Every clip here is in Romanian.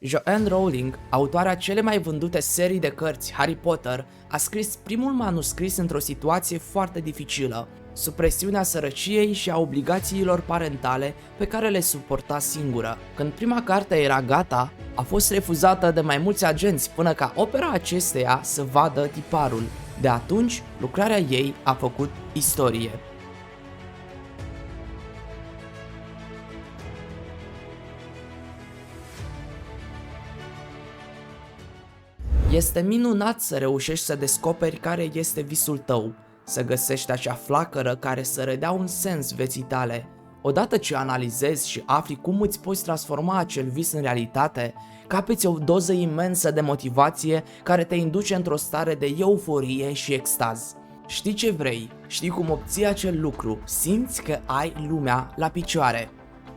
Joanne Rowling, autoarea cele mai vândute serii de cărți Harry Potter, a scris primul manuscris într-o situație foarte dificilă, sub presiunea sărăciei și a obligațiilor parentale pe care le suporta singură. Când prima carte era gata, a fost refuzată de mai mulți agenți până ca opera acesteia să vadă tiparul. De atunci, lucrarea ei a făcut istorie. Este minunat să reușești să descoperi care este visul tău, să găsești acea flacără care să redea un sens vieții tale. Odată ce analizezi și afli cum îți poți transforma acel vis în realitate, capeți o doză imensă de motivație care te induce într-o stare de euforie și extaz. Știi ce vrei, știi cum obții acel lucru, simți că ai lumea la picioare.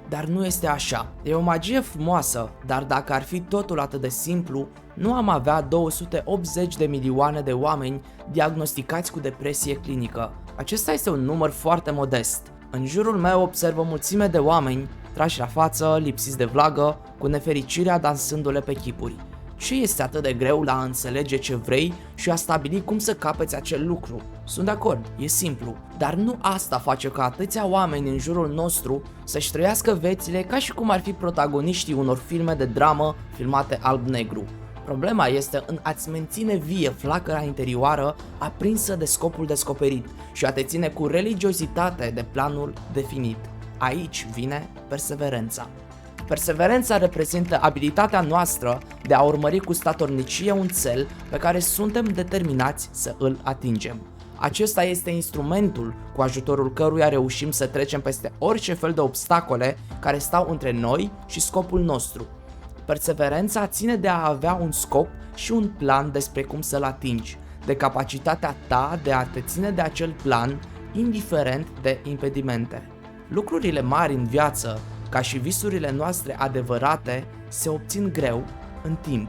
Dar nu este așa. E o magie frumoasă, dar dacă ar fi totul atât de simplu, nu am avea 280 de milioane de oameni diagnosticați cu depresie clinică. Acesta este un număr foarte modest. În jurul meu observ o mulțime de oameni trași la față, lipsiți de vlagă, cu nefericirea dansându-le pe chipuri. Ce este atât de greu la a înțelege ce vrei și a stabili cum să capeți acel lucru? Sunt de acord, e simplu, dar nu asta face ca atâția oameni în jurul nostru să-și trăiască viețile ca și cum ar fi protagoniștii unor filme de dramă filmate alb-negru. Problema este în a-ți menține vie flacăra interioară aprinsă de scopul descoperit și a te ține cu religiozitate de planul definit. Aici vine perseverența. Perseverența reprezintă abilitatea noastră de a urmări cu statornicie un cel pe care suntem determinați să îl atingem. Acesta este instrumentul cu ajutorul căruia reușim să trecem peste orice fel de obstacole care stau între noi și scopul nostru. Perseverența ține de a avea un scop și un plan despre cum să-l atingi, de capacitatea ta de a te ține de acel plan, indiferent de impedimente. Lucrurile mari în viață, ca și visurile noastre adevărate, se obțin greu, în timp.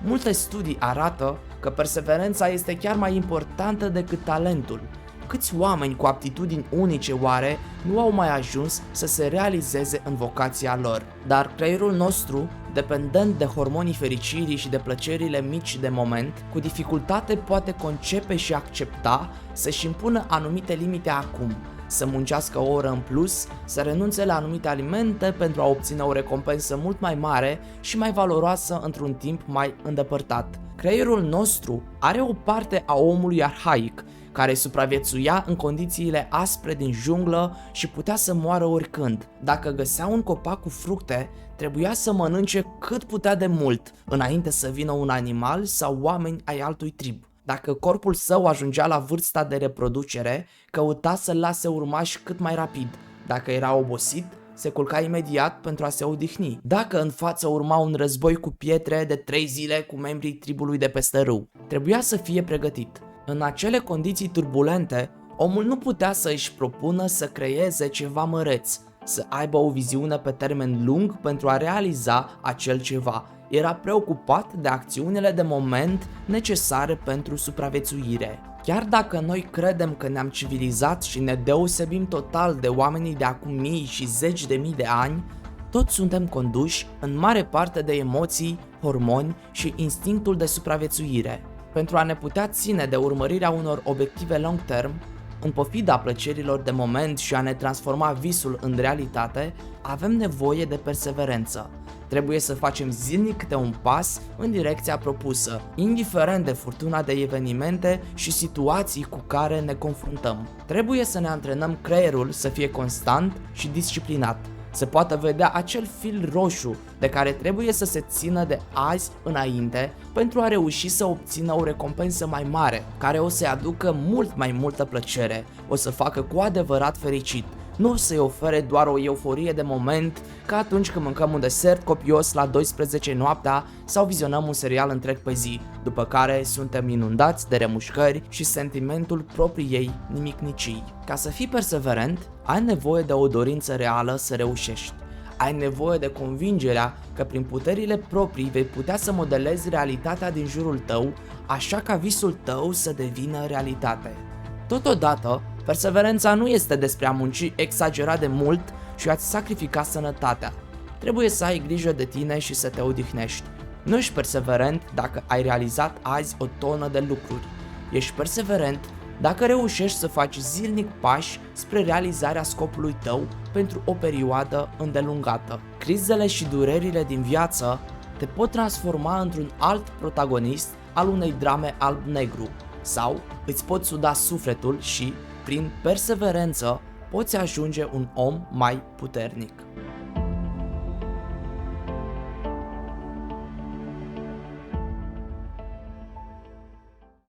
Multe studii arată că perseverența este chiar mai importantă decât talentul. Câți oameni cu aptitudini unice oare nu au mai ajuns să se realizeze în vocația lor? Dar creierul nostru, dependent de hormonii fericirii și de plăcerile mici de moment, cu dificultate poate concepe și accepta să-și impună anumite limite acum, să muncească o oră în plus, să renunțe la anumite alimente pentru a obține o recompensă mult mai mare și mai valoroasă într-un timp mai îndepărtat. Creierul nostru are o parte a omului arhaic, care supraviețuia în condițiile aspre din junglă și putea să moară oricând. Dacă găsea un copac cu fructe, trebuia să mănânce cât putea de mult, înainte să vină un animal sau oameni ai altui trib. Dacă corpul său ajungea la vârsta de reproducere, căuta să-l lase urmași cât mai rapid. Dacă era obosit, se culca imediat pentru a se odihni. Dacă în față urma un război cu pietre de 3 zile cu membrii tribului de peste râu, trebuia să fie pregătit. În acele condiții turbulente, omul nu putea să își propună să creeze ceva măreț, să aibă o viziune pe termen lung pentru a realiza acel ceva. Era preocupat de acțiunile de moment necesare pentru supraviețuire. Chiar dacă noi credem că ne-am civilizat și ne deosebim total de oamenii de acum mii și zeci de mii de ani, toți suntem conduși în mare parte de emoții, hormoni și instinctul de supraviețuire. Pentru a ne putea ține de urmărirea unor obiective long term, în pofida plăcerilor de moment și a ne transforma visul în realitate, avem nevoie de perseverență. Trebuie să facem zilnic câte un pas în direcția propusă, indiferent de furtuna de evenimente și situații cu care ne confruntăm. Trebuie să ne antrenăm creierul să fie constant și disciplinat, să poată vedea acel fil roșu de care trebuie să se țină de azi înainte pentru a reuși să obțină o recompensă mai mare, care o să-i aducă mult mai multă plăcere, o să facă cu adevărat fericit. Nu o să-i ofere doar o euforie de moment, ca atunci când mâncăm un desert copios la 12 noaptea sau vizionăm un serial întreg pe zi, după care suntem inundați de remușcări și sentimentul propriei nimicnicii. Ca să fii perseverent, ai nevoie de o dorință reală să reușești. Ai nevoie de convingerea că prin puterile proprii vei putea să modelezi realitatea din jurul tău, așa ca visul tău să devină realitate. Totodată, perseverența nu este despre a munci exagerat de mult și a-ți sacrifica sănătatea. trebuie să ai grijă de tine și să te odihnești. Nu ești perseverent dacă ai realizat azi o tonă de lucruri. Ești perseverent dacă reușești să faci zilnic pași spre realizarea scopului tău pentru o perioadă îndelungată. Crizele și durerile din viață te pot transforma într-un alt protagonist al unei drame alb-negru sau îți pot suda sufletul și, prin perseverență, poți ajunge un om mai puternic.